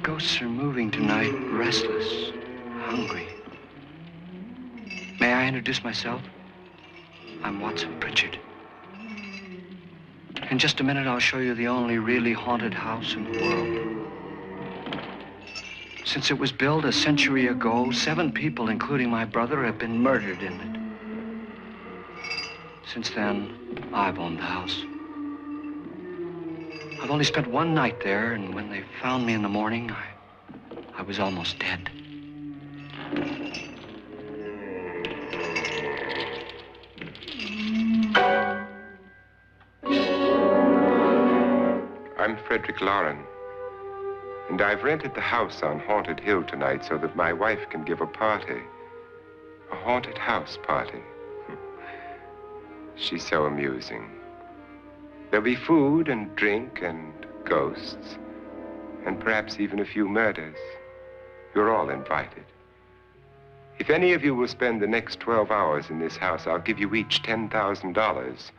ghosts are moving tonight, restless, hungry. May I introduce myself? I'm Watson Pritchard. In just a minute, I'll show you the only really haunted house in the world. Since it was built a century ago, 7 people, including my brother, have been murdered in it. Since then, I've owned the house. I've only spent one night there, and when they found me in the morning, I was almost dead. I'm Frederick Loren, and I've rented the house on Haunted Hill tonight so that my wife can give a party. A haunted house party. She's so amusing. There'll be food and drink and ghosts, and perhaps even a few murders. You're all invited. If any of you will spend the next 12 hours in this house, I'll give you each $10,000,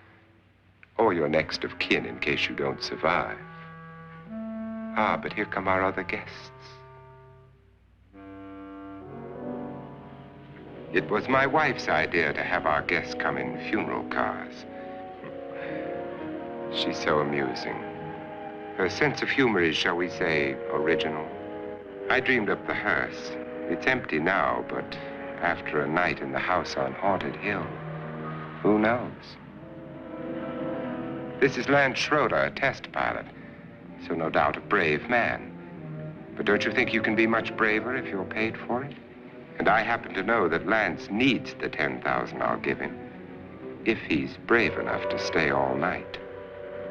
or your next of kin in case you don't survive. Ah, but here come our other guests. It was my wife's idea to have our guests come in funeral cars. She's so amusing. Her sense of humor is, shall we say, original. I dreamed up the hearse. It's empty now, but after a night in the house on Haunted Hill, who knows? This is Lance Schroeder, a test pilot, so no doubt a brave man. But don't you think you can be much braver if you're paid for it? And I happen to know that Lance needs the $10,000 I'll give him, if he's brave enough to stay all night.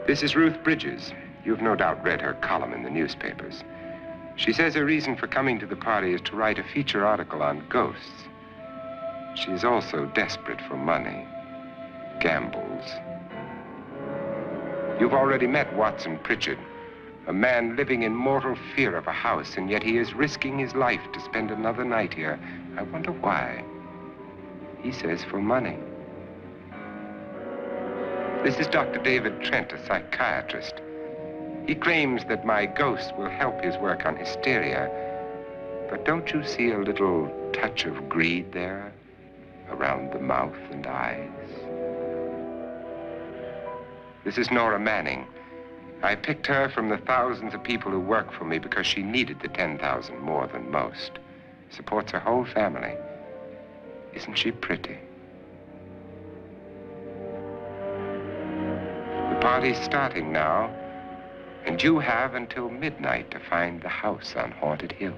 This is Ruth Bridges. You've no doubt read her column in the newspapers. She says her reason for coming to the party is to write a feature article on ghosts. She's also desperate for money, gambles. You've already met Watson Pritchard, a man living in mortal fear of a house, and yet he is risking his life to spend another night here. I wonder why. He says for money. This is Dr. David Trent, a psychiatrist. He claims that my ghost will help his work on hysteria. But don't you see a little touch of greed there around the mouth and eyes? This is Nora Manning. I picked her from the thousands of people who work for me because she needed the $10,000 more than most. Supports her whole family. Isn't she pretty? The party's starting now, and you have until midnight to find the house on Haunted Hill.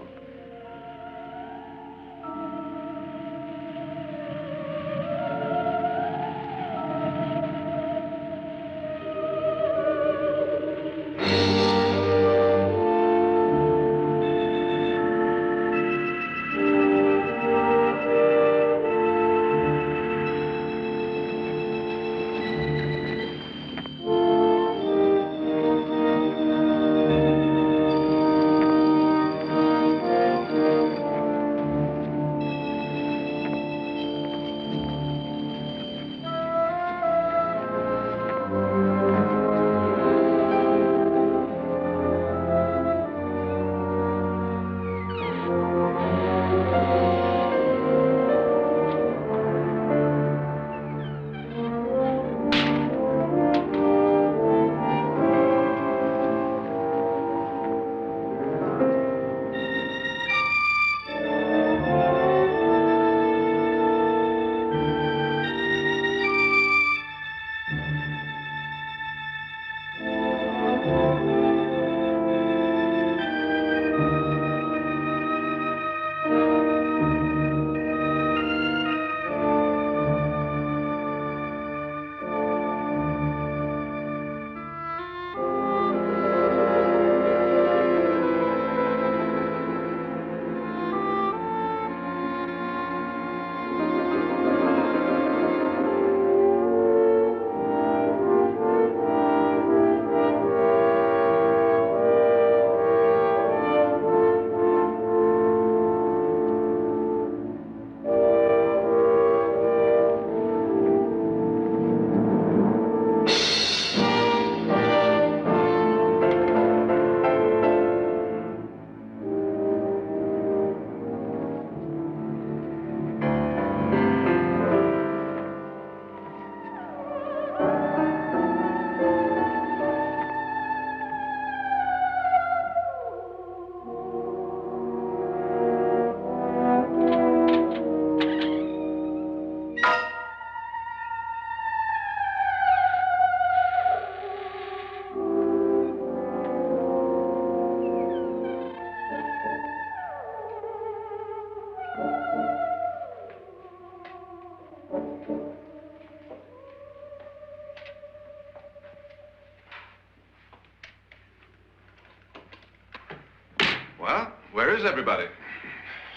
Well, where is everybody?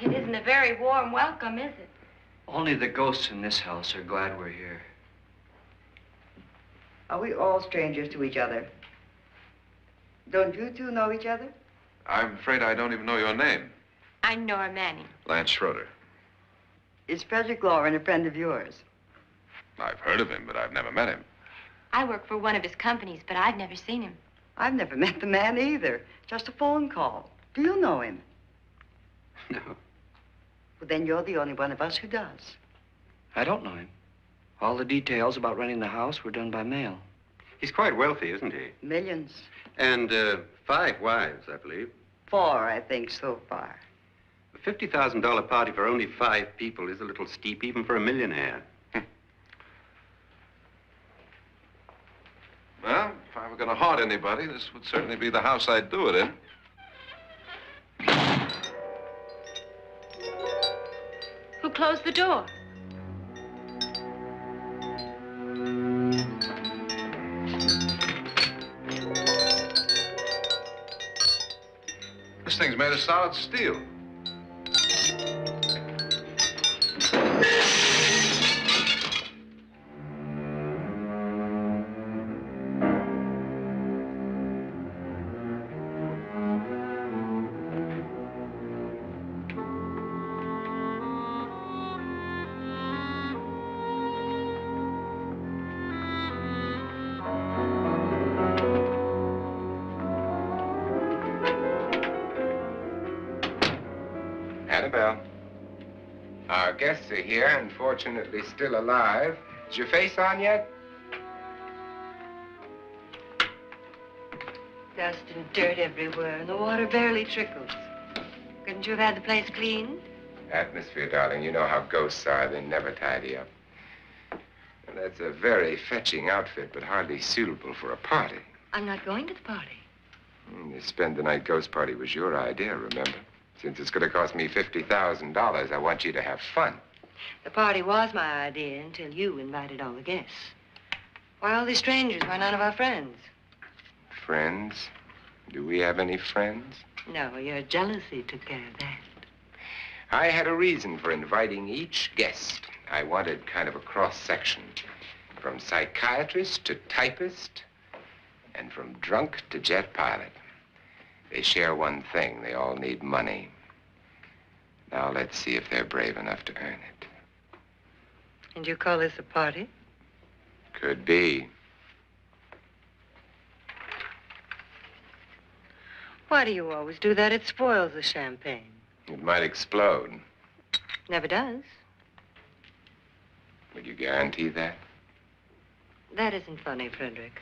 It isn't a very warm welcome, is it? Only the ghosts in this house are glad we're here. Are we all strangers to each other? Don't you two know each other? I'm afraid I don't even know your name. I'm Nora Manning. Lance Schroeder. Is Frederick Loren a friend of yours? I've heard of him, but I've never met him. I work for one of his companies, but I've never seen him. I've never met the man either. Just a phone call. Do you know him? No, Well, then you're the only one of us who does. I don't know him. All the details about renting the house were done by mail. He's quite wealthy, isn't he? Millions. And 5 wives, I believe. 4, I think, so far. A $50,000 party for only 5 people is a little steep, even for a millionaire. Well, if I were going to haunt anybody, this would certainly be the house I'd do it in. Who closed the door? This thing's made of solid steel. Annabelle, our guests are here, unfortunately still alive. Is your face on yet? Dust and dirt everywhere, and the water barely trickles. Couldn't you have had the place cleaned? Atmosphere, darling. You know how ghosts are. They never tidy up. And that's a very fetching outfit, but hardly suitable for a party. I'm not going to the party. The spend-the-night ghost party was your idea, remember? Since it's going to cost me $50,000, I want you to have fun. The party was my idea until you invited all the guests. Why all these strangers? Why none of our friends? Friends? Do we have any friends? No, your jealousy took care of that. I had a reason for inviting each guest. I wanted kind of a cross-section. From psychiatrist to typist, and from drunk to jet pilot. They share one thing. They all need money. Now let's see if they're brave enough to earn it. And you call this a party? Could be. Why do you always do that? It spoils the champagne. It might explode. Never does. Would you guarantee that? That isn't funny, Frederick.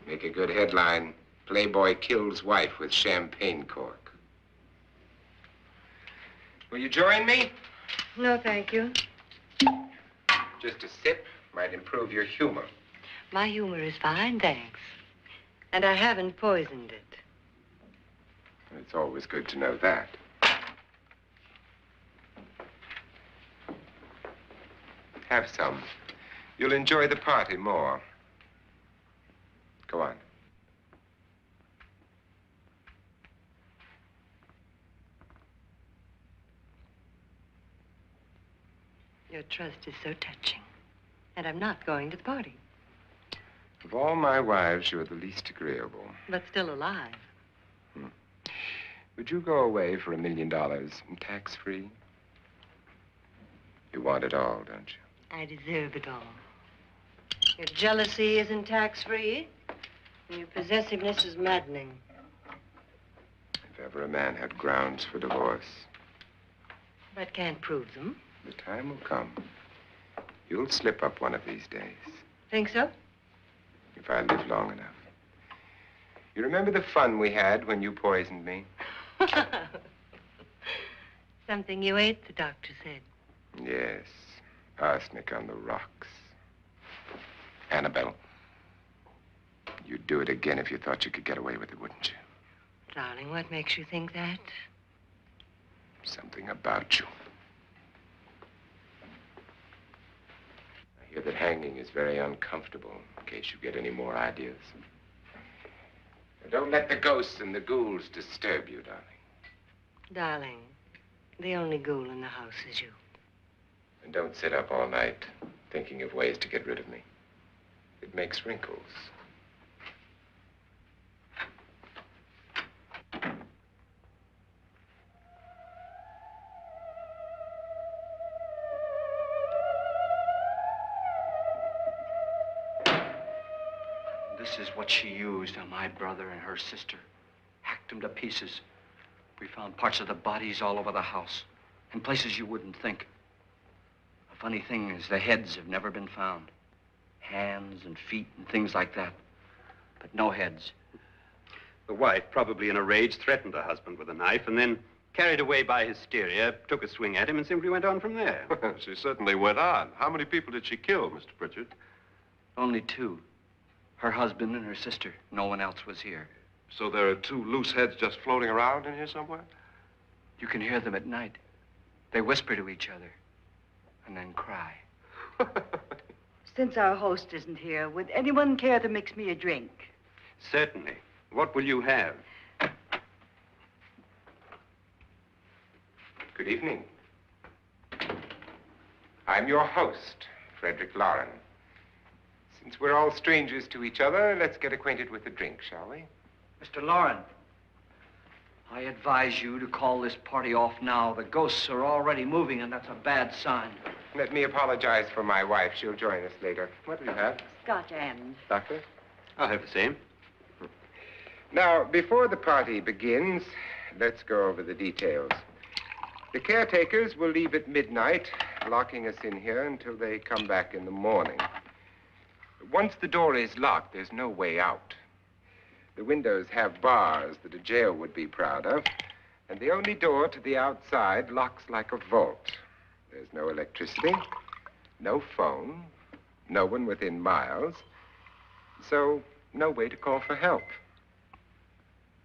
Make a good headline. Playboy kills wife with champagne cork. Will you join me? No, thank you. Just a sip might improve your humor. My humor is fine, thanks. And I haven't poisoned it. It's always good to know that. Have some. You'll enjoy the party more. Go on. Your trust is so touching. And I'm not going to the party. Of all my wives, you're the least agreeable. But still alive. Would you go away for $1 million and tax-free? You want it all, don't you? I deserve it all. Your jealousy isn't tax-free. And your possessiveness is maddening. If ever a man had grounds for divorce, But can't prove them. the time will come. You'll slip up one of these days. Think so? If I live long enough. You remember the fun we had when you poisoned me? Something you ate, the doctor said. Yes. Arsenic on the rocks. Annabelle, you'd do it again if you thought you could get away with it, wouldn't you? Darling, what makes you think that? Something about you. I hear that hanging is very uncomfortable, in case you get any more ideas. Don't let the ghosts and the ghouls disturb you, darling. Darling, the only ghoul in the house is you. And don't sit up all night thinking of ways to get rid of me. It makes wrinkles. This is what she used on my brother and her sister. Hacked them to pieces. We found parts of the bodies all over the house, in places you wouldn't think. The funny thing is the heads have never been found. Hands and feet and things like that. But no heads. The wife, probably in a rage, threatened her husband with a knife and then, carried away by hysteria, took a swing at him and simply went on from there. She certainly went on. How many people did she kill, Mr. Pritchard? Only two. Her husband and her sister. No one else was here. So there are two loose heads just floating around in here somewhere? You can hear them at night. They whisper to each other and then cry. Since our host isn't here, would anyone care to mix me a drink? Certainly. What will you have? Good evening. I'm your host, Frederick Loren. Since we're all strangers to each other, let's get acquainted with a drink, shall we? Mr. Loren, I advise you to call this party off now. The ghosts are already moving, and that's a bad sign. Let me apologize for my wife. She'll join us later. What do you have? Scotch and. Doctor? I'll have the same. Now, before the party begins, let's go over the details. The caretakers will leave at midnight, locking us in here until they come back in the morning. Once the door is locked, there's no way out. The windows have bars that a jail would be proud of, and the only door to the outside locks like a vault. There's no electricity, no phone, no one within miles, so no way to call for help.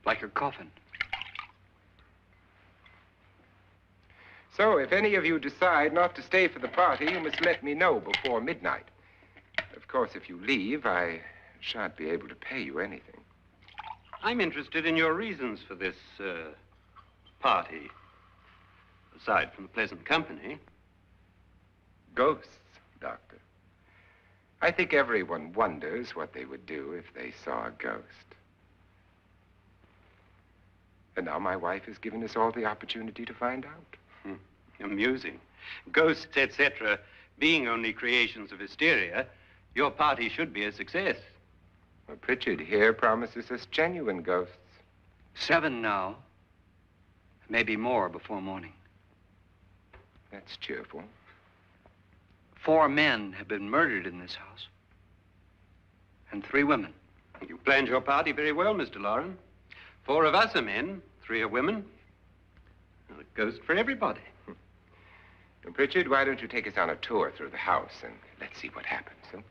Like a coffin. So if any of you decide not to stay for the party, you must let me know before midnight. Of course, if you leave, I shan't be able to pay you anything. I'm interested in your reasons for this, party. Aside from the pleasant company. Ghosts, Doctor. I think everyone wonders what they would do if they saw a ghost. And now my wife has given us all the opportunity to find out. Amusing. Ghosts, etc., being only creations of hysteria, your party should be a success. Well, Pritchard here promises us genuine ghosts. 7 now. Maybe more before morning. That's cheerful. 4 men have been murdered in this house. And 3 women. You planned your party very well, Mr. Loren. 4 of us are men, 3 are women. Well, a ghost for everybody. Well, Pritchard, why don't you take us on a tour through the house and let's see what happens, huh?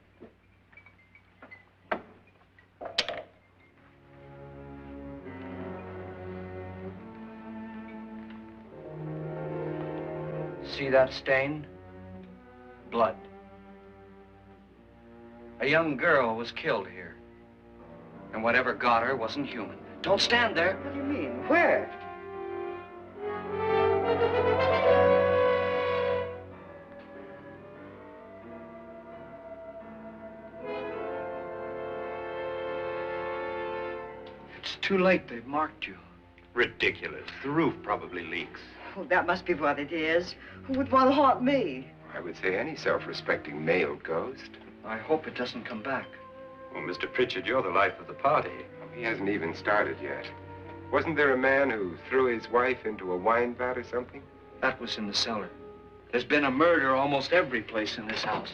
See that stain? Blood. A young girl was killed here. And whatever got her wasn't human. Don't stand there. What do you mean? Where? It's too late. They've marked you. Ridiculous. The roof probably leaks. Oh, that must be what it is. Who would want to haunt me? I would say any self-respecting male ghost. I hope it doesn't come back. Well, Mr. Pritchard, you're the life of the party. He hasn't even started yet. Wasn't there a man who threw his wife into a wine vat or something? That was in the cellar. There's been a murder almost every place in this house.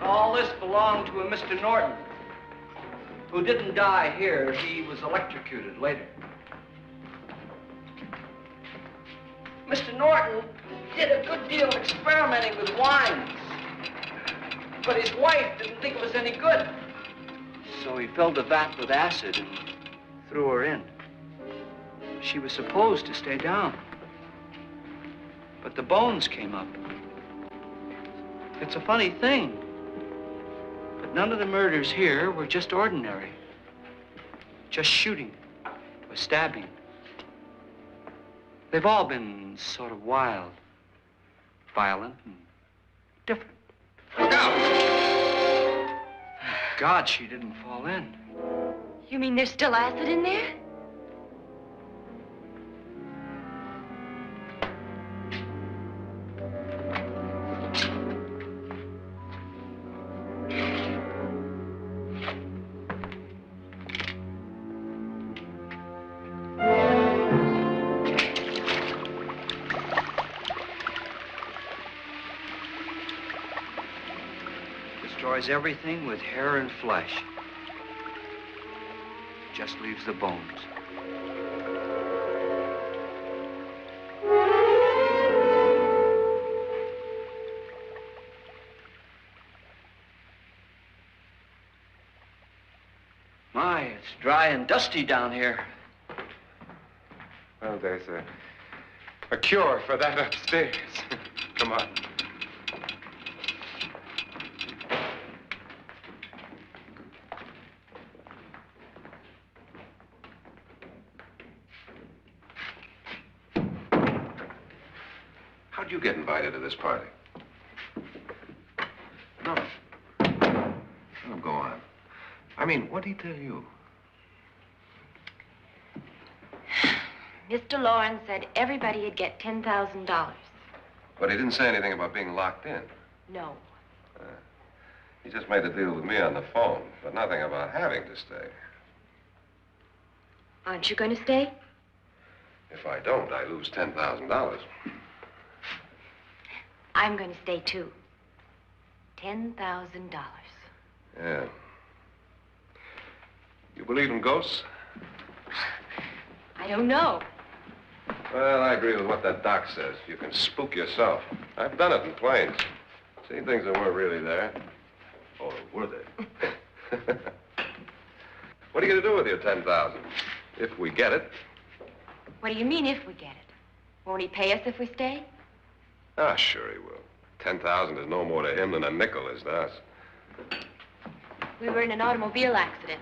All this belonged to a Mr. Norton, who didn't die here. He was electrocuted later. Mr. Norton did a good deal of experimenting with wines, but his wife didn't think it was any good. So he filled the vat with acid and threw her in. She was supposed to stay down. But the bones came up. It's a funny thing. But none of the murders here were just ordinary. Just shooting or stabbing. They've all been sort of wild, violent, and different. Look out! Thank God she didn't fall in. You mean there's still acid in there? Destroys everything with hair and flesh. Just leaves the bones. My, it's dry and dusty down here. Well, there's a cure for that upstairs. Come on. How'd you get invited to this party? No. Oh, go on. I mean, what'd he tell you? Mr. Loren said everybody'd get $10,000. But he didn't say anything about being locked in. No. He just made a deal with me on the phone, but nothing about having to stay. Aren't you going to stay? If I don't, I lose $10,000. I'm going to stay, too. $10,000. Yeah. You believe in ghosts? I don't know. Well, I agree with what that doc says. You can spook yourself. I've done it in planes. Seen things that weren't really there. Or were they? What are you going to do with your $10,000? If we get it. What do you mean, if we get it? Won't he pay us if we stay? Ah, sure he will. 10,000 is no more to him than a nickel is to us. We were in an automobile accident.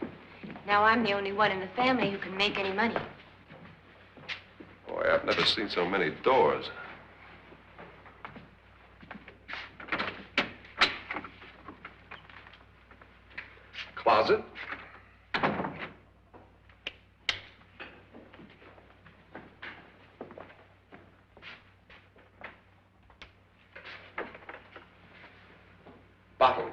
Now I'm the only one in the family who can make any money. Boy, I've never seen so many doors. Closet. Bottles.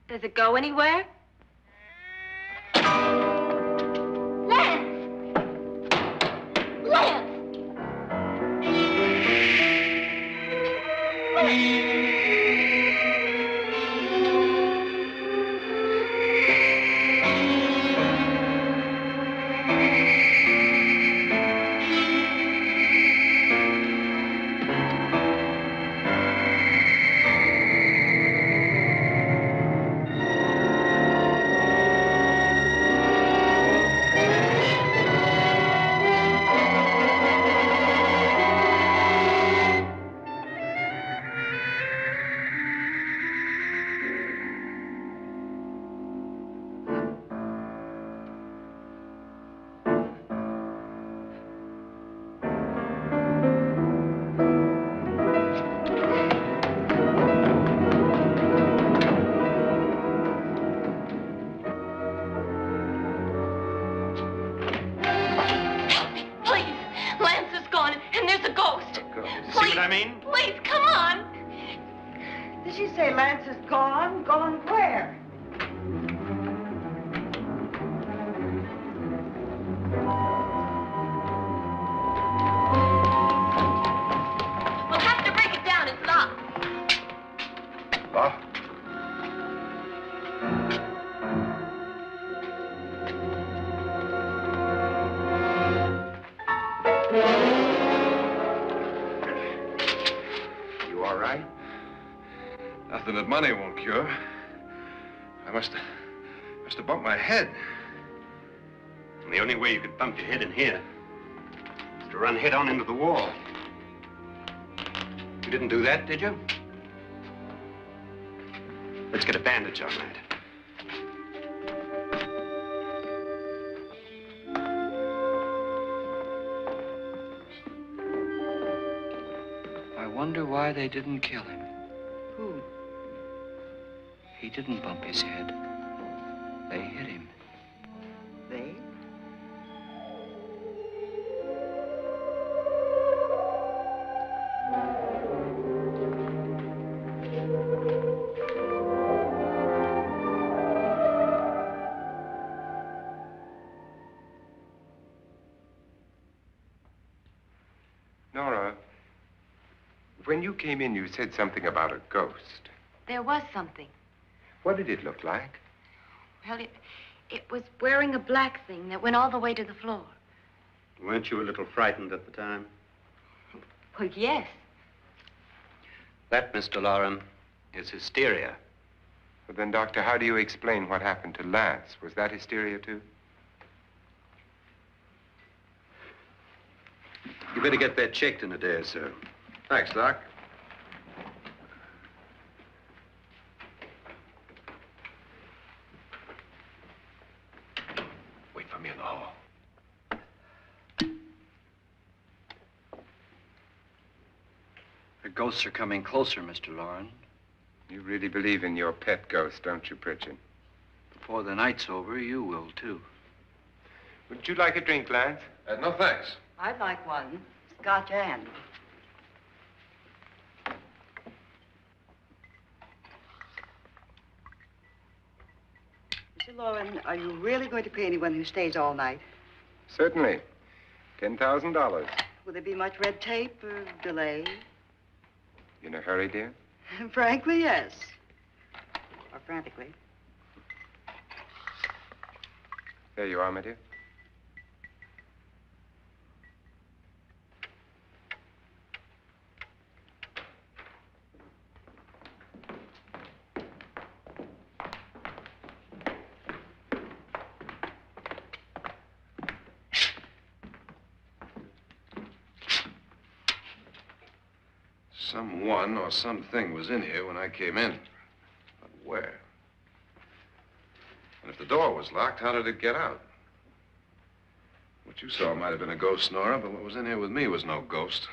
Does it go anywhere? Lance! Lance! I mean? Please, come on. Did she say Lance is gone? Gone where? We'll have to break it down. It's locked. Locked? that money won't cure. I must have bumped my head. And the only way you could bump your head in here is to run head on into the wall. You didn't do that, did you? Let's get a bandage on that. I wonder why they didn't kill him. Who? He didn't bump his head. They hit him. They? Nora, when you came in, you said something about a ghost. There was something. What did it look like? Well, it was wearing a black thing that went all the way to the floor. Weren't you a little frightened at the time? Well, yes. That, Mr. Loren, is hysteria. Well, then, Doctor, how do you explain what happened to Lance? Was that hysteria, too? You better get that checked in a day or so. Thanks, Doc. Wait for me in the hall. The ghosts are coming closer, Mr. Loren. You really believe in your pet ghost, don't you, Pritchard? Before the night's over, you will, too. Would you like a drink, Lance? No, thanks. I'd like one. Scotch and. Mr. Loren, are you really going to pay anyone who stays all night? Certainly. $10,000. Will there be much red tape or delay? In a hurry, dear? Frankly, yes. Or frantically. There you are, my dear. Someone or something was in here when I came in. But where? And if the door was locked, how did it get out? What you saw might have been a ghost, Nora, but what was in here with me was no ghost.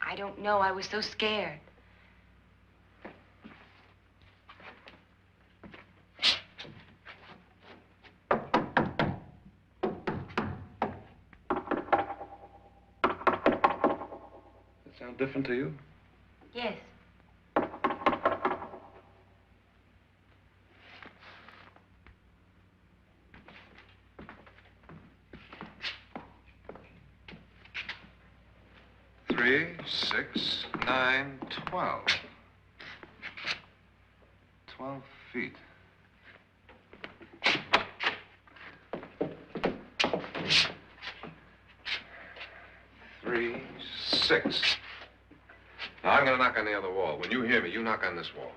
I don't know. I was so scared. Does that sound different to you? Yes. Three, 6, 9, 12. 12 feet. Three, 6. Now, I'm going to knock on the other wall. When you hear me, you knock on this wall.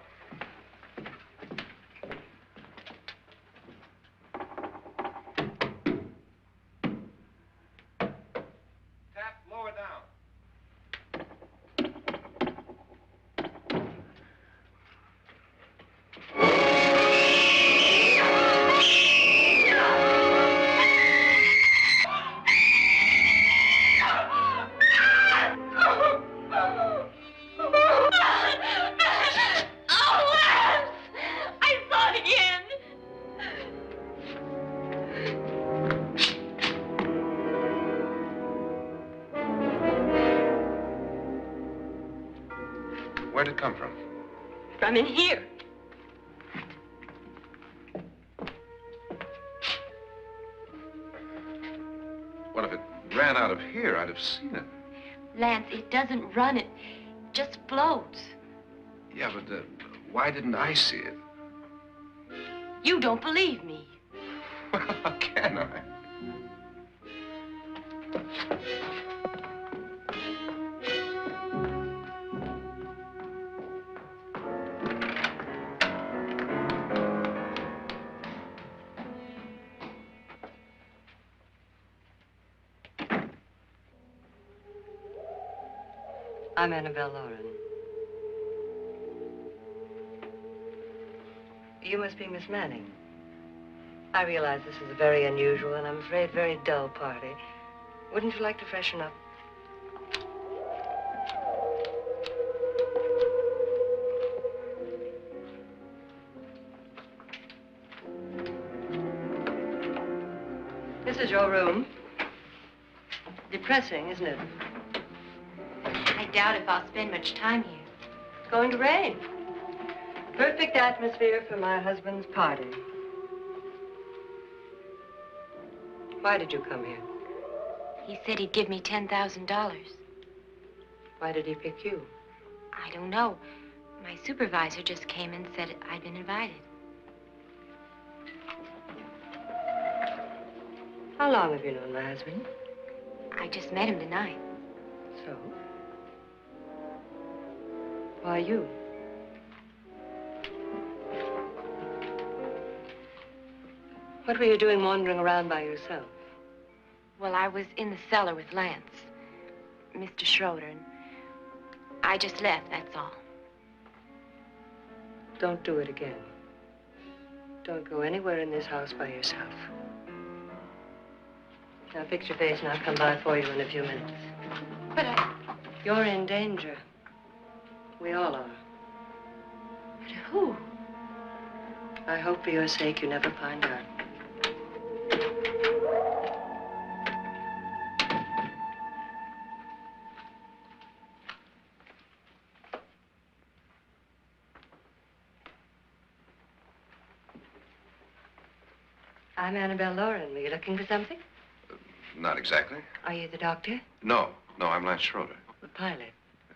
Tap lower down. Where'd it come from? From in here. What if it ran out of here? I'd have seen it. Lance, it doesn't run. It just floats. Yeah, but why didn't I see it? You don't believe me. Well, how can I? I'm Annabelle Loren. You must be Miss Manning. I realize this is a very unusual and I'm afraid very dull party. Wouldn't you like to freshen up? This is your room. Depressing, isn't it? I doubt if I'll spend much time here. It's going to rain. Perfect atmosphere for my husband's party. Why did you come here? He said he'd give me $10,000. Why did he pick you? I don't know. My supervisor just came and said I'd been invited. How long have you known my husband? I just met him tonight. So? Why you? What were you doing wandering around by yourself? Well, I was in the cellar with Lance, Mr. Schroeder, and I just left, that's all. Don't do it again. Don't go anywhere in this house by yourself. Now fix your face and I'll come by for you in a few minutes. But You're in danger. We all are. But who? I hope for your sake you never find out. I'm Annabelle Loren. Were you looking for something? Not exactly. Are you the doctor? No, I'm Lance Schroeder. The pilot.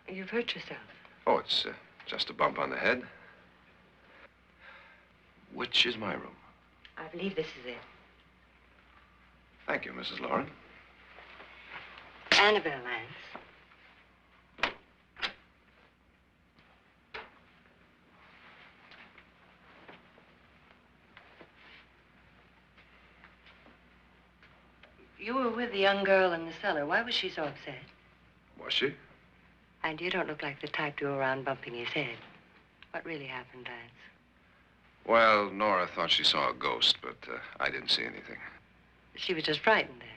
You've hurt yourself. Oh, it's just a bump on the head. Which is my room? I believe this is it. Thank you, Mrs. Loren. Annabelle, Lance. You were with the young girl in the cellar. Why was she so upset? Was she? And you don't look like the type to go around bumping his head. What really happened, Lance? Well, Nora thought she saw a ghost, but I didn't see anything. She was just frightened then.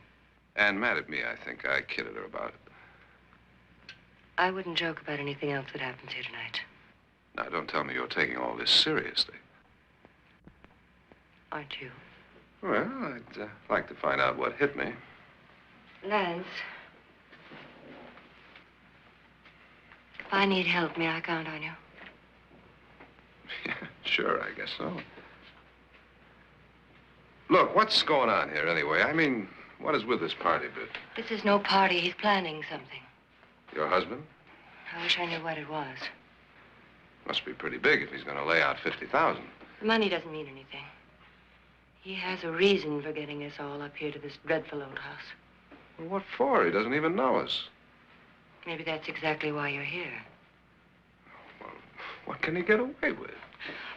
And mad at me, I think. I kidded her about it. I wouldn't joke about anything else that happens here tonight. Now, don't tell me you're taking all this seriously. Aren't you? Well, I'd like to find out what hit me. Lance. If I need help, may I count on you? Yeah, sure, I guess so. Look, what's going on here anyway? I mean, what is with this party bit? This is no party. He's planning something. Your husband? I wish I knew what it was. Must be pretty big if he's going to lay out 50,000. The money doesn't mean anything. He has a reason for getting us all up here to this dreadful old house. Well, what for? He doesn't even know us. Maybe that's exactly why you're here. Well, what can he get away with?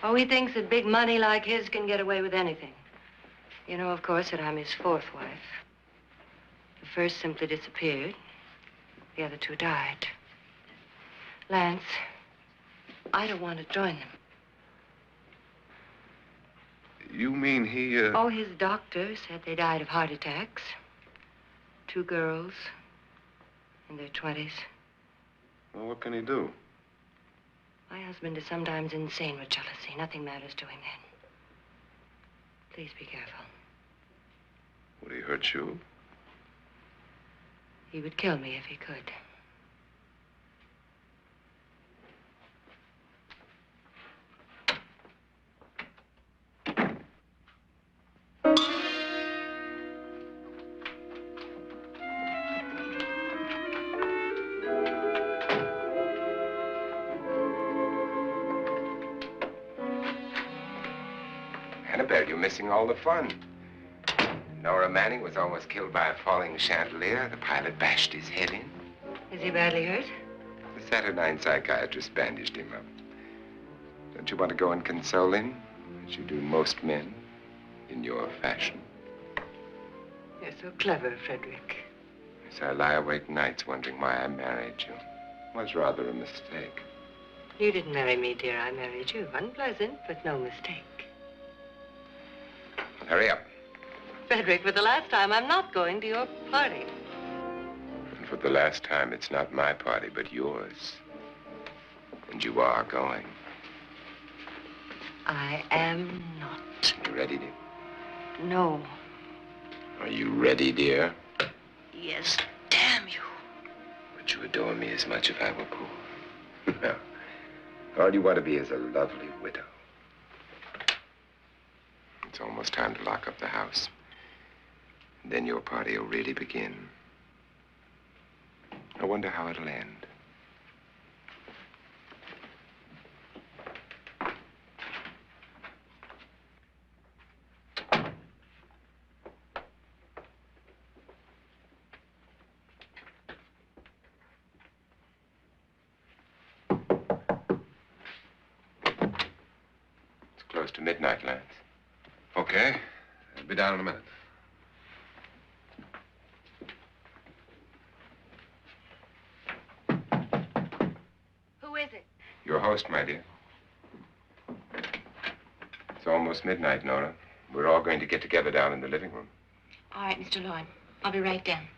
Oh, he thinks that big money like his can get away with anything. You know, of course, that I'm his fourth wife. The first simply disappeared. The other two died. Lance, I don't want to join them. You mean he, Oh, his doctor said they died of heart attacks. 2 girls in their 20s. Well, what can he do? My husband is sometimes insane with jealousy. Nothing matters to him then. Please be careful. Would he hurt you? He would kill me if he could. Annabelle, you're missing all the fun. Nora Manning was almost killed by a falling chandelier. The pilot bashed his head in. Is he badly hurt? The Saturnine psychiatrist bandaged him up. Don't you want to go and console him, as you do most men, in your fashion? You're so clever, Frederick. So I lie awake nights wondering why I married you. was rather a mistake. You didn't marry me, dear. I married you. Unpleasant, but no mistake. Hurry up. Frederick, for the last time, I'm not going to your party. And for the last time, it's not my party, but yours. And you are going. I am not. You ready, dear? No. Are you ready, dear? Yes, damn you. Would you adore me as much if I were poor? No. All you want to be is a lovely widow. It's almost time to lock up the house. And then your party will really begin. I wonder how it'll end. Close to midnight, Lance. Okay. I'll be down in a minute. Who is it? Your host, my dear. It's almost midnight, Nora. We're all going to get together down in the living room. All right, Mr. Loren. I'll be right down.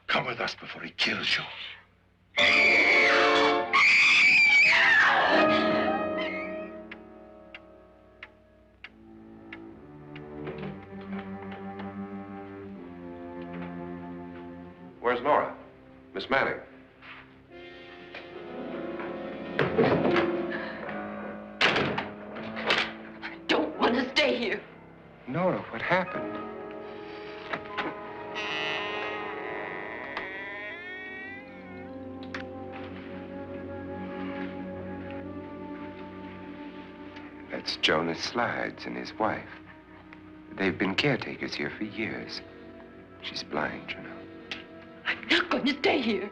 Come with us before he kills you. Where's Nora? Miss Manning. I don't want to stay here. Nora, what happened? That's Jonas Slides and his wife. They've been caretakers here for years. She's blind, you know. I'm not going to stay here.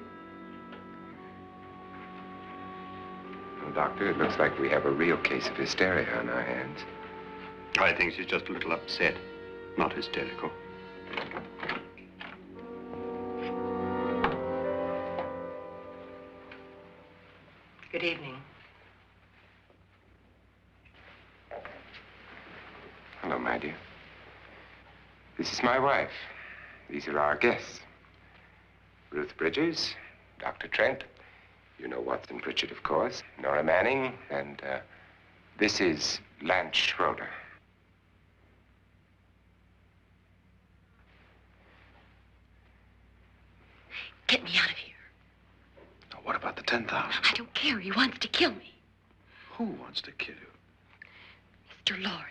Well, Doctor, it looks like we have a real case of hysteria on our hands. I think she's just a little upset, not hysterical. Good evening. Hello, my dear. This is my wife. These are our guests. Ruth Bridges, Dr. Trent. You know Watson Pritchard, of course. Nora Manning, and this is Lance Schroeder. Get me out of here. Now, what about the 10,000? I don't care. He wants to kill me. Who wants to kill you? Mr. Loren.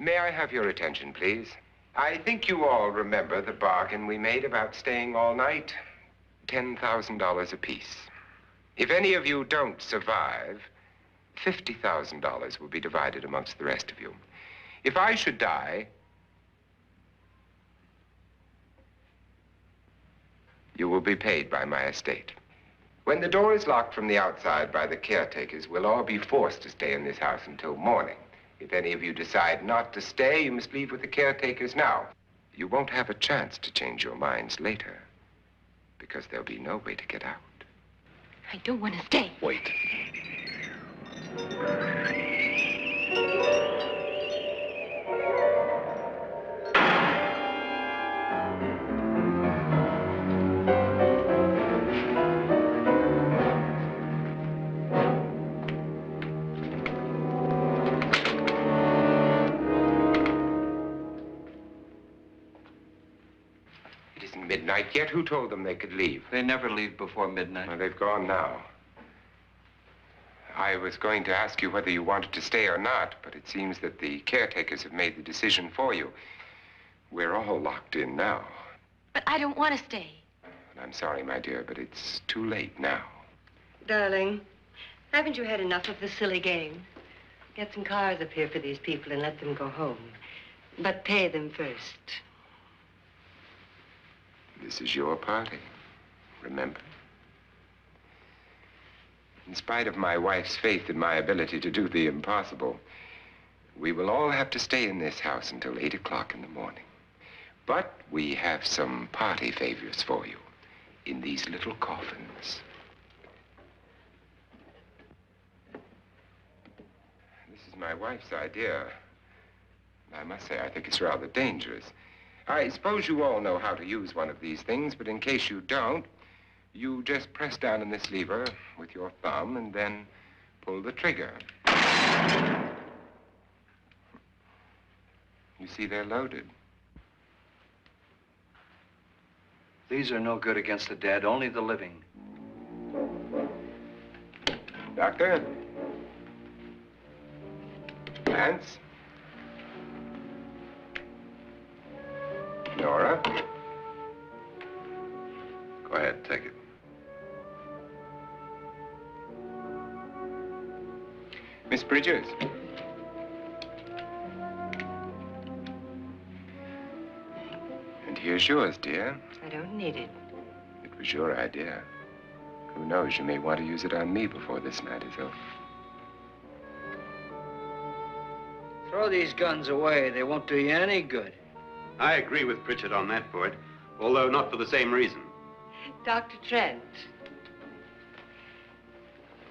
May I have your attention, please? I think you all remember the bargain we made about staying all night. $10,000 apiece. If any of you don't survive, $50,000 will be divided amongst the rest of you. If I should die, you will be paid by my estate. When the door is locked from the outside by the caretakers, we'll all be forced to stay in this house until morning. If any of you decide not to stay, you must leave with the caretakers now. You won't have a chance to change your minds later, because there'll be no way to get out. I don't want to stay. Wait. isn't midnight yet. Who told them they could leave? They never leave before midnight. Well, they've gone now. I was going to ask you whether you wanted to stay or not, but it seems that the caretakers have made the decision for you. We're all locked in now. But I don't want to stay. And I'm sorry, my dear, but it's too late now. Darling, haven't you had enough of the silly game? Get some cars up here for these people and let them go home. But pay them first. This is your party, remember? In spite of my wife's faith in my ability to do the impossible, we will all have to stay in this house until 8 o'clock in the morning. But we have some party favors for you in these little coffins. This is my wife's idea. I must say, I think it's rather dangerous. I suppose you all know how to use one of these things, but in case you don't, you just press down on this lever with your thumb and then pull the trigger. You see, they're loaded. These are no good against the dead, only the living. Doctor? Lance? Nora? Go ahead, take it. Miss Bridges? And here's yours, dear. I don't need it. It was your idea. Who knows, you may want to use it on me before this night is over. Throw these guns away. They won't do you any good. I agree with Pritchard on that point, although not for the same reason. Dr. Trent,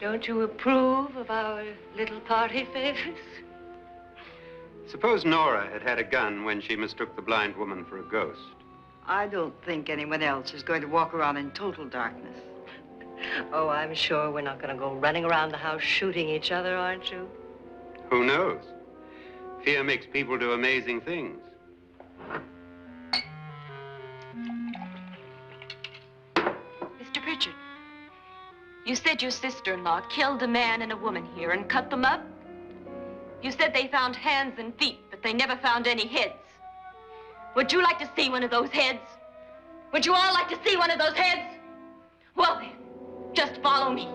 don't you approve of our little party favors? Suppose Nora had had a gun when she mistook the blind woman for a ghost. I don't think anyone else is going to walk around in total darkness. Oh, I'm sure we're not going to go running around the house shooting each other, aren't you? Who knows? Fear makes people do amazing things. Mr. Pritchard, you said your sister-in-law killed a man and a woman here and cut them up? You said they found hands and feet, but they never found any heads. Would you like to see one of those heads? Would you all like to see one of those heads? Well then, just follow me.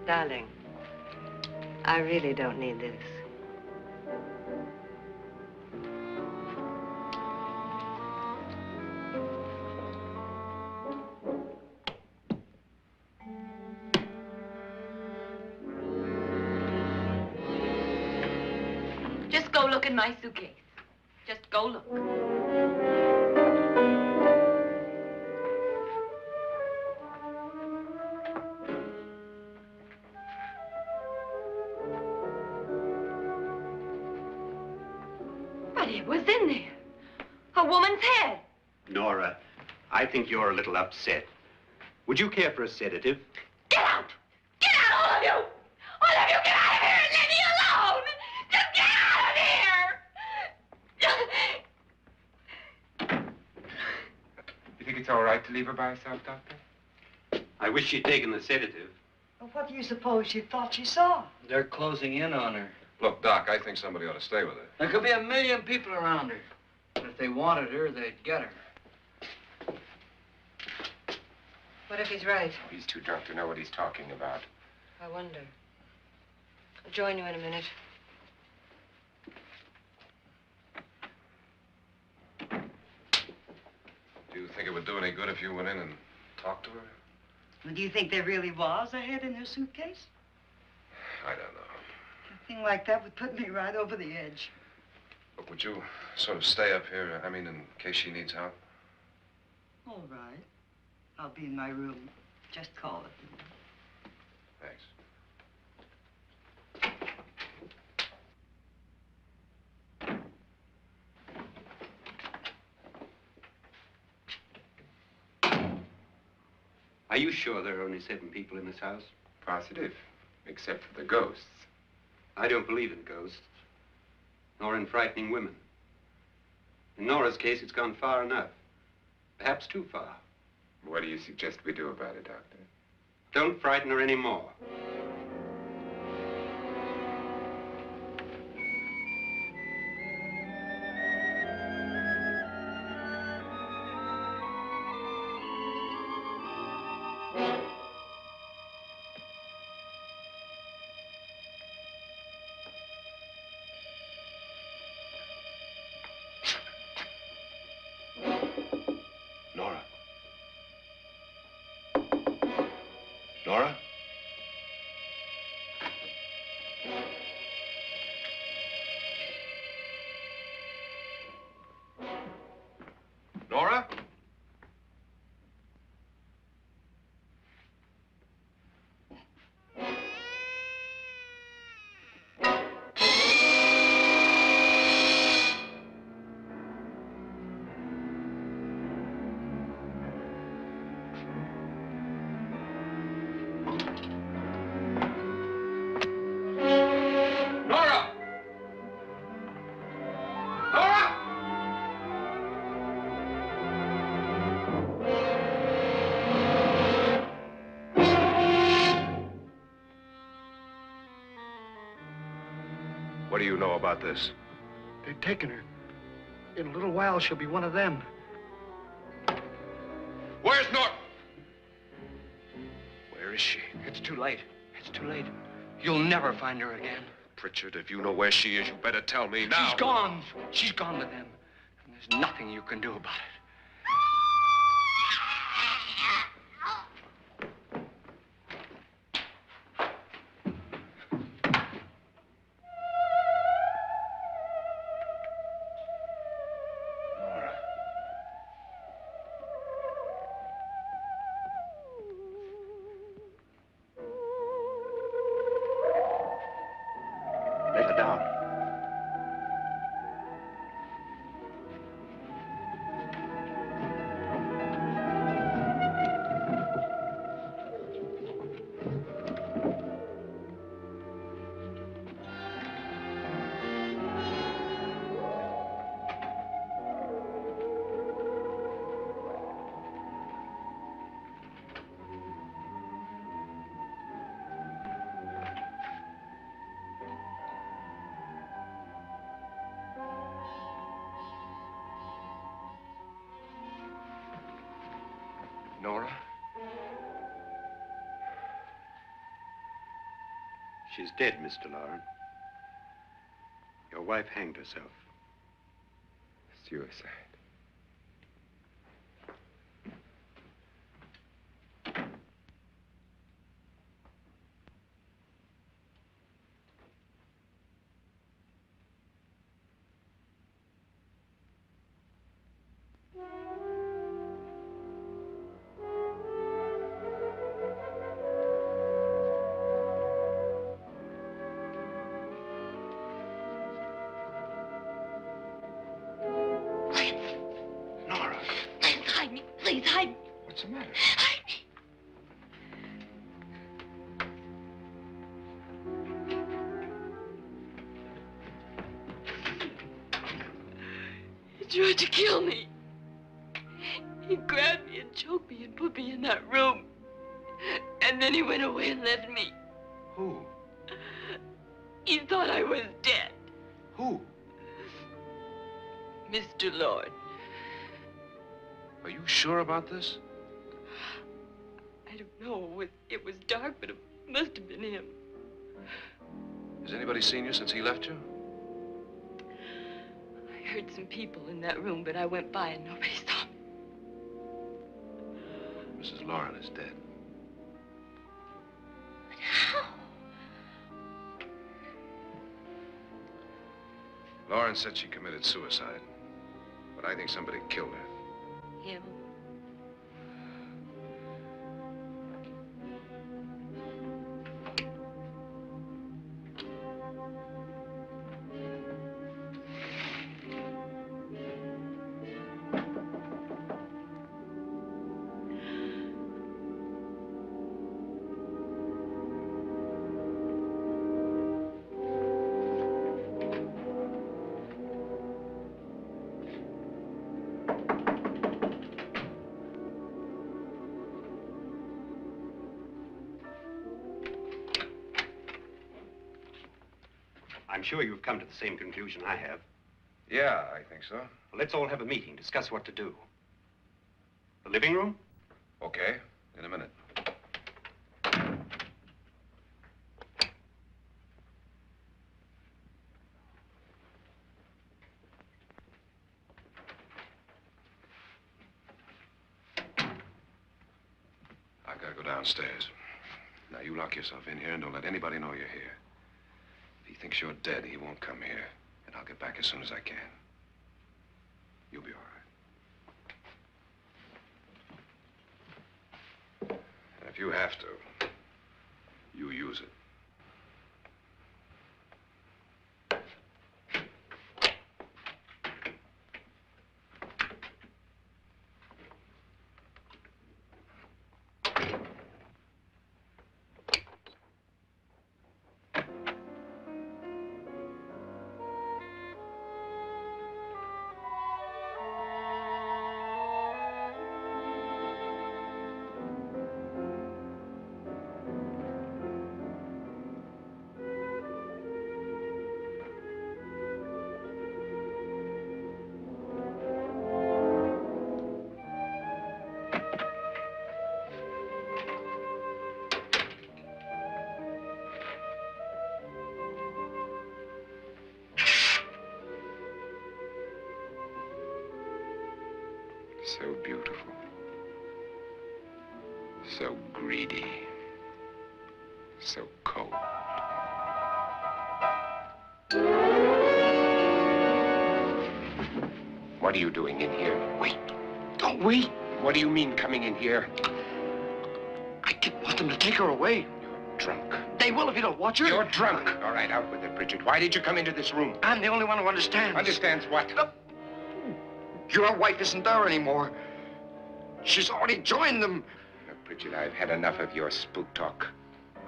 Darling, I really don't need this. Just go look in my suitcase. Just go look. But it was in there. A woman's head. Nora, I think you're a little upset. Would you care for a sedative? Get out! Get out, all of you! All of you, get out of here and leave me alone! Just get out of here! You think it's all right to leave her by herself, Doctor? I wish she'd taken the sedative. Well, what do you suppose she thought she saw? They're closing in on her. Look, Doc, I think somebody ought to stay with her. There could be 1 million people around her. But if they wanted her, they'd get her. What if he's right? He's too drunk to know what he's talking about. I wonder. I'll join you in a minute. Do you think it would do any good if you went in and talked to her? Well, do you think there really was a head in her suitcase? I don't know. A thing like that would put me right over the edge. But would you sort of stay up here, I mean, in case she needs help? All right. I'll be in my room. Just call it. Thanks. Are you sure there are only 7 people in this house? Positive, except for the ghosts. I don't believe in ghosts, nor in frightening women. In Nora's case, it's gone far enough. Perhaps too far. What do you suggest we do about it, Doctor? Don't frighten her anymore. Nora? Nora? Nora? Nora! Nora! What do you know about this? They've taken her. In a little while, she'll be one of them. Where's Nora? Where is she? It's too late. It's too late. You'll never find her again. Pritchard, if you know where she is, you better tell me now. She's gone. She's gone with them. And there's nothing you can do about it. Nora. Let her down. Nora? She's dead, Mr. Loren. Your wife hanged herself. Suicide. Nora, Please hide me. Please hide me. What's the matter? Hide me. He tried to kill me. He grabbed me and choked me and put me in that room. And then he went away and left me. who? He thought I was dead. Who? Mr. Lord. Are you sure about this? I don't know. It was dark, but it must have been him. Has anybody seen you since he left you? I heard some people in that room, but I went by and nobody saw me. Mrs. Loren is dead. But how? Loren said she committed suicide, but I think somebody killed her. Him? I'm sure you've come to the same conclusion I have. Yeah, I think so. Well, let's all have a meeting, discuss what to do. The living room? Okay, in a minute. I've got to go downstairs. Now, you lock yourself in here and don't let anybody know you're here. If he thinks you're dead, he won't come here. And I'll get back as soon as I can. You'll be all right. And if you have to, you use it. So beautiful. So greedy. So cold. What are you doing in here? Wait. Don't wait. What do you mean coming in here? I didn't want them to take her away. You're drunk. They will if you don't watch her. You're drunk. All right, out with it, Bridget. Why did you come into this room? I'm the only one who understands. Understands what? Your wife isn't there anymore. She's already joined them. Look, Bridget, I've had enough of your spook talk.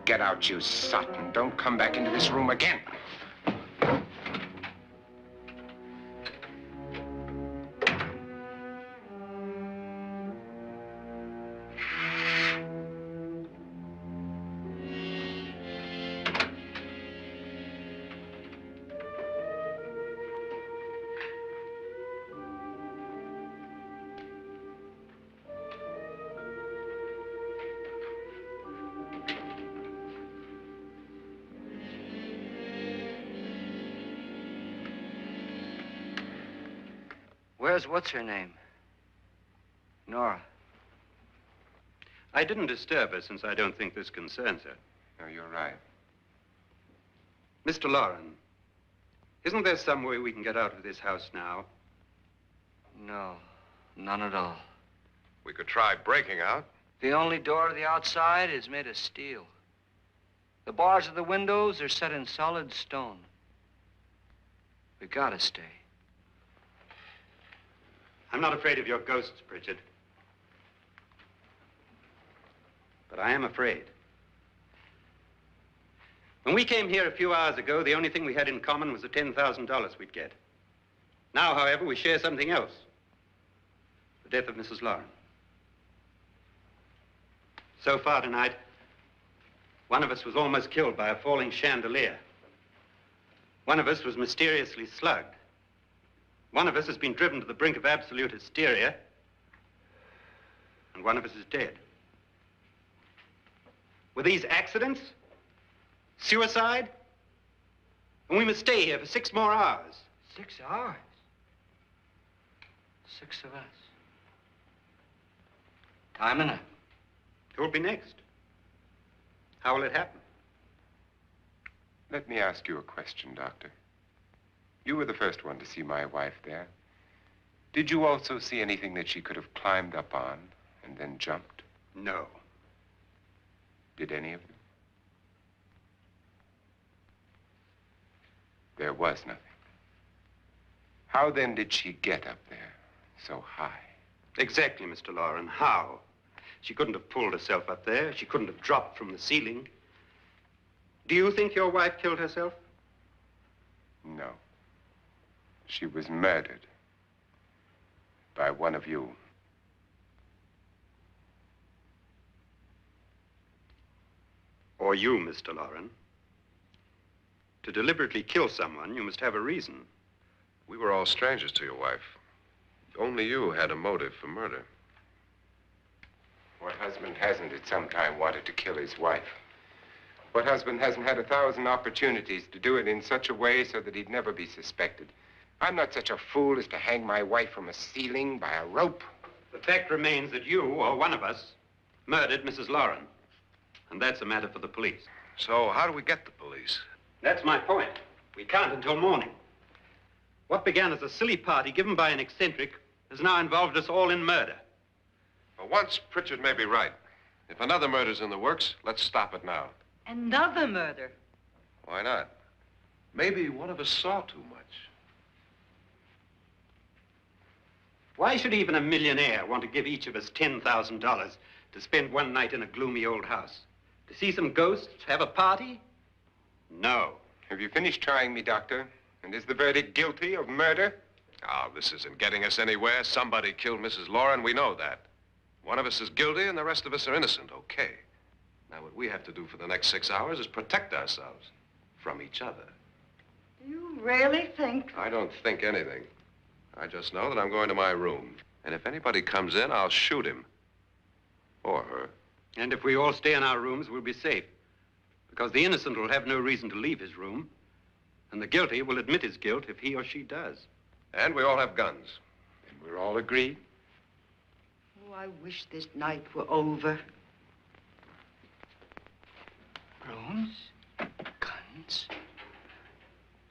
Get out, you sot, and don't come back into this room again. Where's what's-her-name? Nora. I didn't disturb her since I don't think this concerns her. No, you're right. Mr. Loren, isn't there some way we can get out of this house now? No, none at all. We could try breaking out. The only door to the outside is made of steel. The bars of the windows are set in solid stone. We gotta stay. I'm not afraid of your ghosts, Bridget. But I am afraid. When we came here a few hours ago, the only thing we had in common was the $10,000 we'd get. Now, however, we share something else. The death of Mrs. Loren. So far tonight, one of us was almost killed by a falling chandelier. One of us was mysteriously slugged. One of us has been driven to the brink of absolute hysteria, and one of us is dead. Were these accidents? Suicide? And we must stay here for 6 more hours. 6 hours? 6 of us. Time enough. Who will be next? How will it happen? Let me ask you a question, Doctor. You were the first one to see my wife there. Did you also see anything that she could have climbed up on and then jumped? No. Did any of you? There was nothing. How then did she get up there so high? Exactly, Mr. Loren. How? She couldn't have pulled herself up there. She couldn't have dropped from the ceiling. Do you think your wife killed herself? No. She was murdered by one of you. Or you, Mr. Loren. To deliberately kill someone, you must have a reason. We were all strangers to your wife. Only you had a motive for murder. What husband hasn't at some time wanted to kill his wife? What husband hasn't had 1,000 opportunities to do it in such a way so that he'd never be suspected? I'm not such a fool as to hang my wife from a ceiling by a rope. The fact remains that you, or one of us, murdered Mrs. Loren. And that's a matter for the police. So how do we get the police? That's my point. We can't until morning. What began as a silly party given by an eccentric has now involved us all in murder. For once, Pritchard may be right. If another murder's in the works, let's stop it now. Another murder? Why not? Maybe one of us saw too much. Why should even a millionaire want to give each of us $10,000 to spend one night in a gloomy old house? To see some ghosts, have a party? No. Have you finished trying me, Doctor? And is the verdict guilty of murder? Oh, this isn't getting us anywhere. Somebody killed Mrs. Loren. We know that. One of us is guilty and the rest of us are innocent, okay. Now, what we have to do for the next 6 hours is protect ourselves from each other. Do you really think? I don't think anything. I just know that I'm going to my room. And if anybody comes in, I'll shoot him. Or her. And if we all stay in our rooms, we'll be safe. Because the innocent will have no reason to leave his room. And the guilty will admit his guilt if he or she does. And we all have guns. And we're all agreed? Oh, I wish this night were over. Rooms? Guns?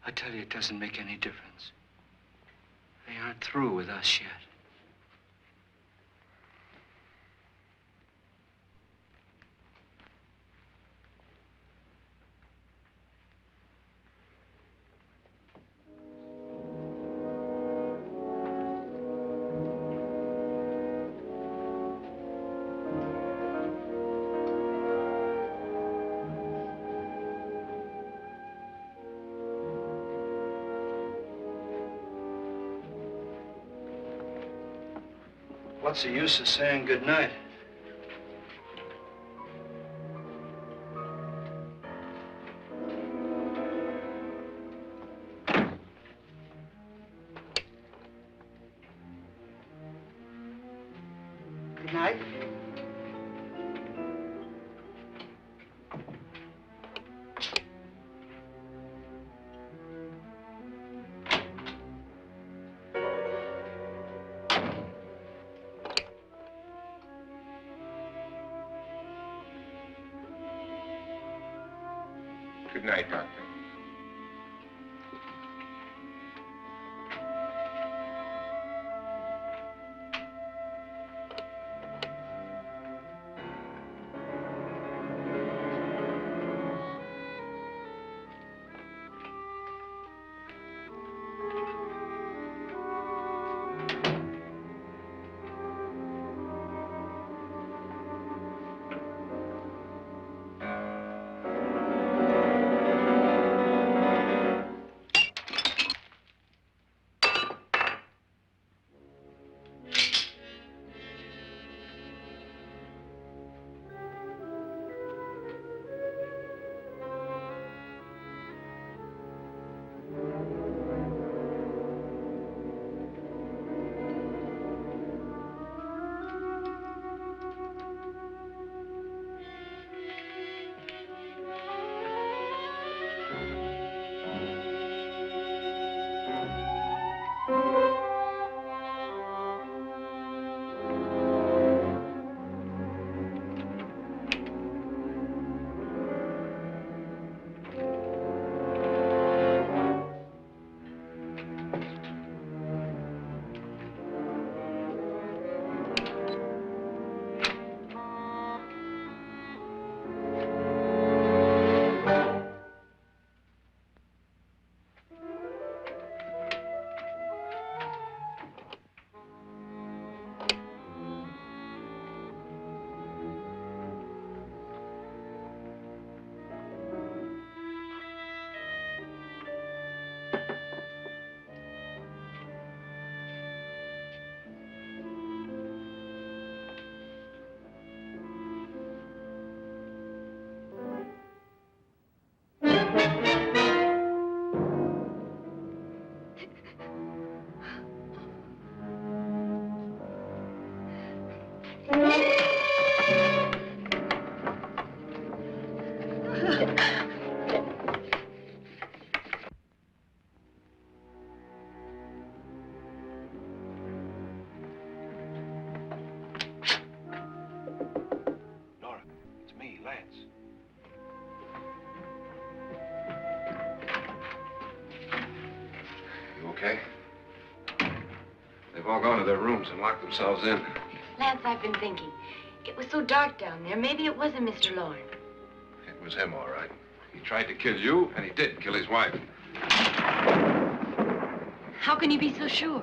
I tell you, it doesn't make any difference. They aren't through with us yet. What's the use of saying goodnight? Good night. Good night, Doctor. Nora, it's me, Lance. You okay? They've all gone to their rooms and locked themselves in. Lance, I've been thinking. It was so dark down there. Maybe it wasn't Mr. Loren. It was him, all right. He tried to kill you, and he did kill his wife. How can you be so sure?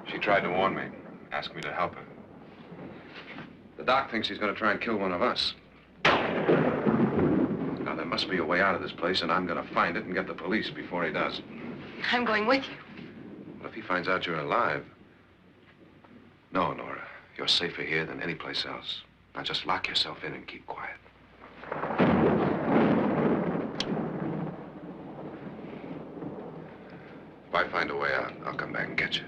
She tried to warn me, asked me to help her. The doc thinks he's going to try and kill one of us. Now, there must be a way out of this place, and I'm going to find it and get the police before he does. I'm going with you. Well, if he finds out you're alive... No, Nora. You're safer here than any place else. Now, just lock yourself in and keep quiet. If I find a way out, I'll come back and get you.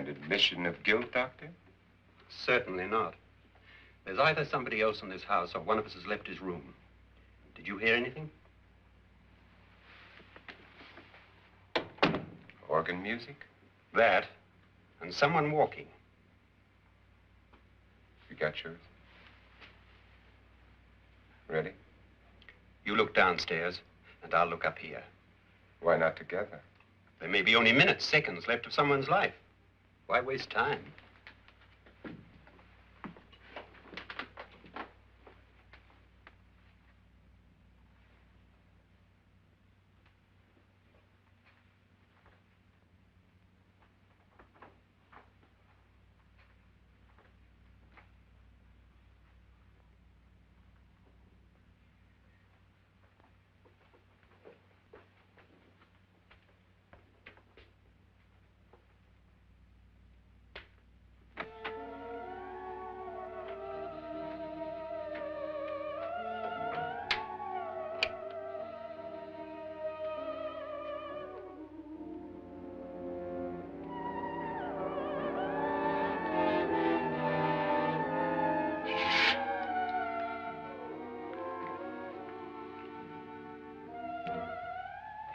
An admission of guilt, Doctor? Certainly not. There's either somebody else in this house or one of us has left his room. Did you hear anything? Organ music? That, and someone walking. You got yours? Ready? You look downstairs, and I'll look up here. Why not together? There may be only minutes, seconds left of someone's life. Why waste time?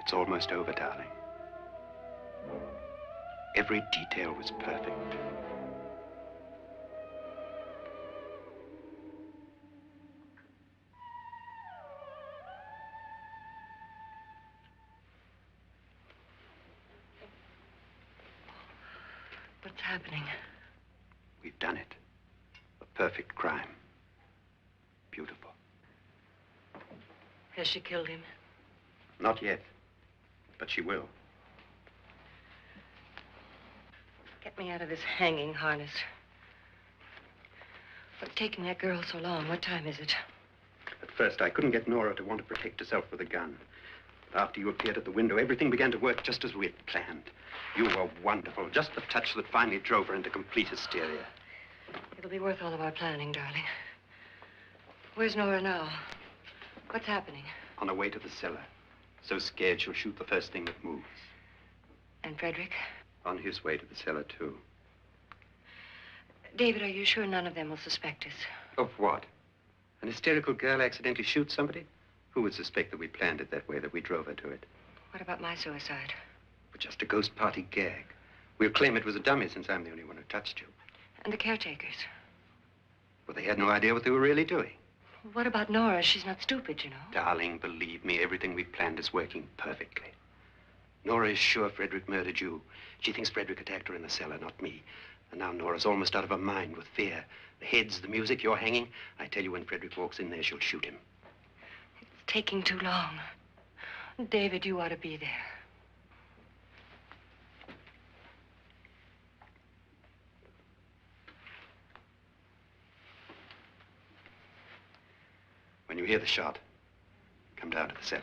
It's almost over, darling. Every detail was perfect. What's happening? We've done it. A perfect crime. Beautiful. Has she killed him? Not yet, but she will. Get me out of this hanging harness. What's taking that girl so long? What time is it? At first, I couldn't get Nora to want to protect herself with a gun. But after you appeared at the window, everything began to work just as we had planned. You were wonderful. Just the touch that finally drove her into complete hysteria. It'll be worth all of our planning, darling. Where's Nora now? What's happening? On her way to the cellar. So scared she'll shoot the first thing that moves. And Frederick? On his way to the cellar, too. David, are you sure none of them will suspect us? Of what? An hysterical girl accidentally shoots somebody? Who would suspect that we planned it that way, that we drove her to it? What about my suicide? But just a ghost party gag. We'll claim it was a dummy since I'm the only one who touched you. And the caretakers? Well, they had no idea what they were really doing. What about Nora? She's not stupid, you know. Darling, believe me, everything we planned is working perfectly. Nora is sure Frederick murdered you. She thinks Frederick attacked her in the cellar, not me. And now Nora's almost out of her mind with fear. The heads, the music, you're hanging. I tell you, when Frederick walks in there, she'll shoot him. It's taking too long. David, you ought to be there. When you hear the shot, come down to the cellar.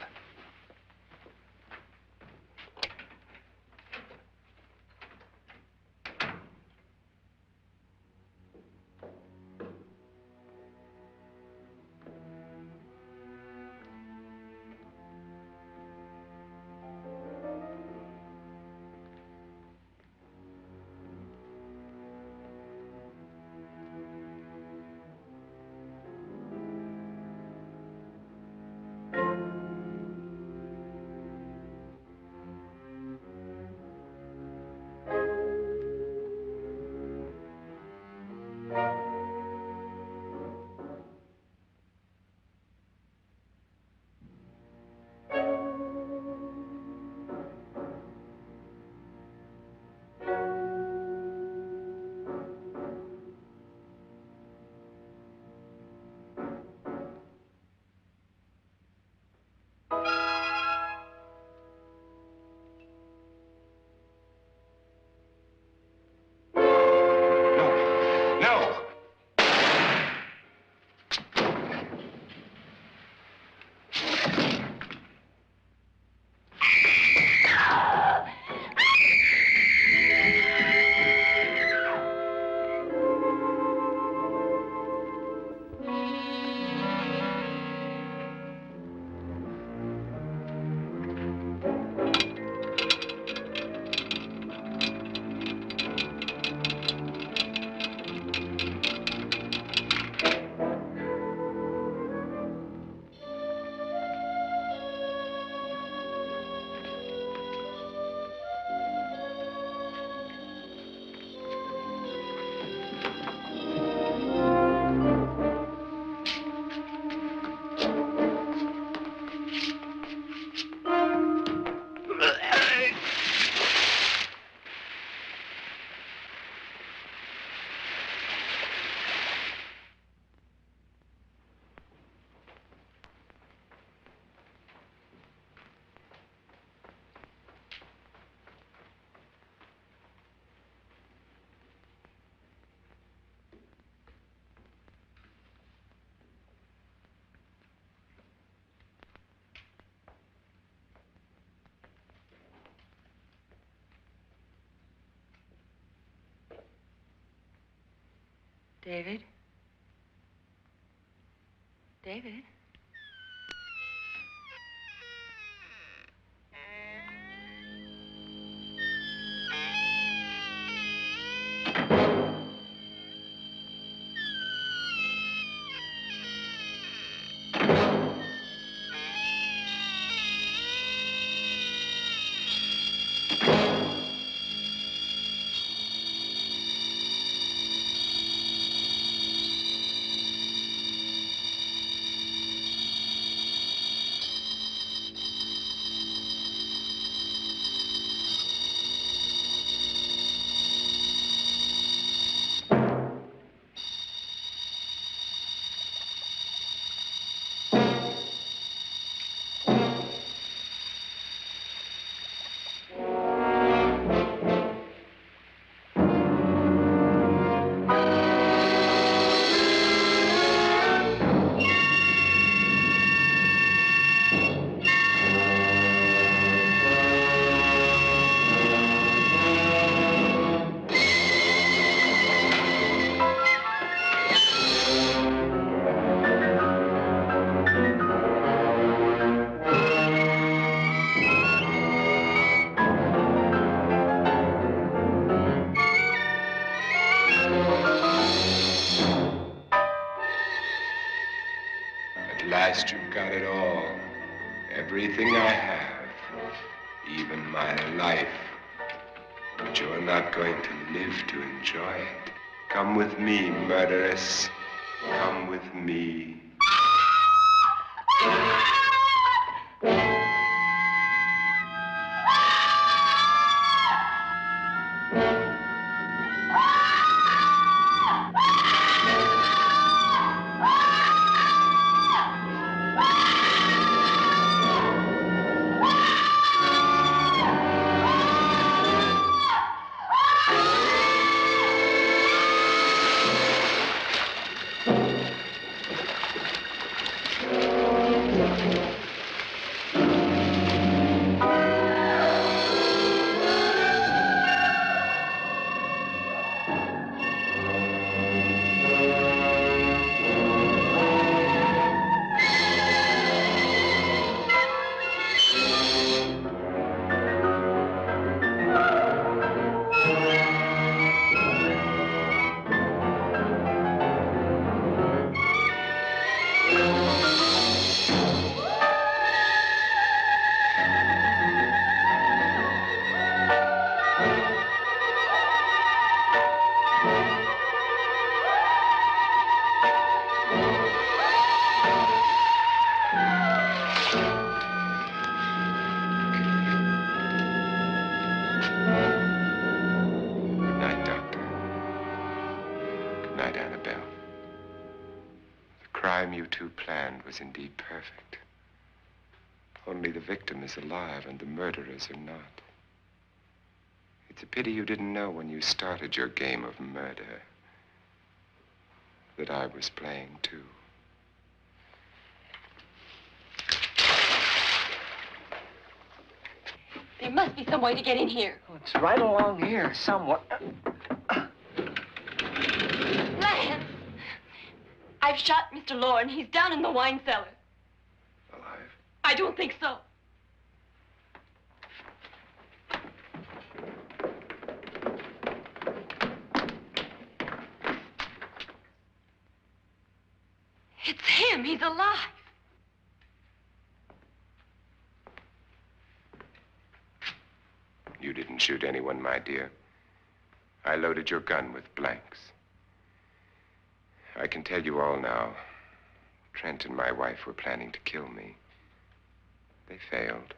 David? David? At last you've got it all. Everything I have. Even my life. But you're not going to live to enjoy it. Come with me, murderess. Come with me. Annabelle. The crime you two planned was indeed perfect. Only the victim is alive and the murderers are not. It's a pity you didn't know when you started your game of murder that I was playing too. There must be some way to get in here. Oh, it's right along here, somewhat. Lance! I've shot Mr. Loren. He's down in the wine cellar. Alive? I don't think so. It's him. He's alive. You didn't shoot anyone, my dear. I loaded your gun with blanks. I can tell you all now. Trent and my wife were planning to kill me. They failed.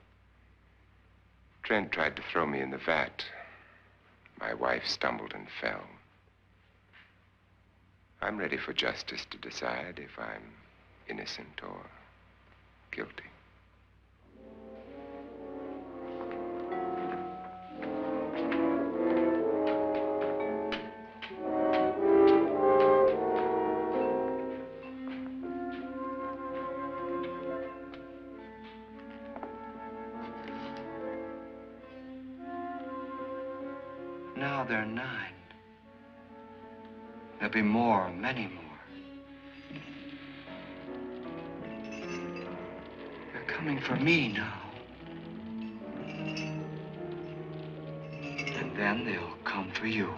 Trent tried to throw me in the vat. My wife stumbled and fell. I'm ready for justice to decide if I'm innocent or guilty. Now they're 9. There'll be more, many more. They're coming for me now. And then they'll come for you.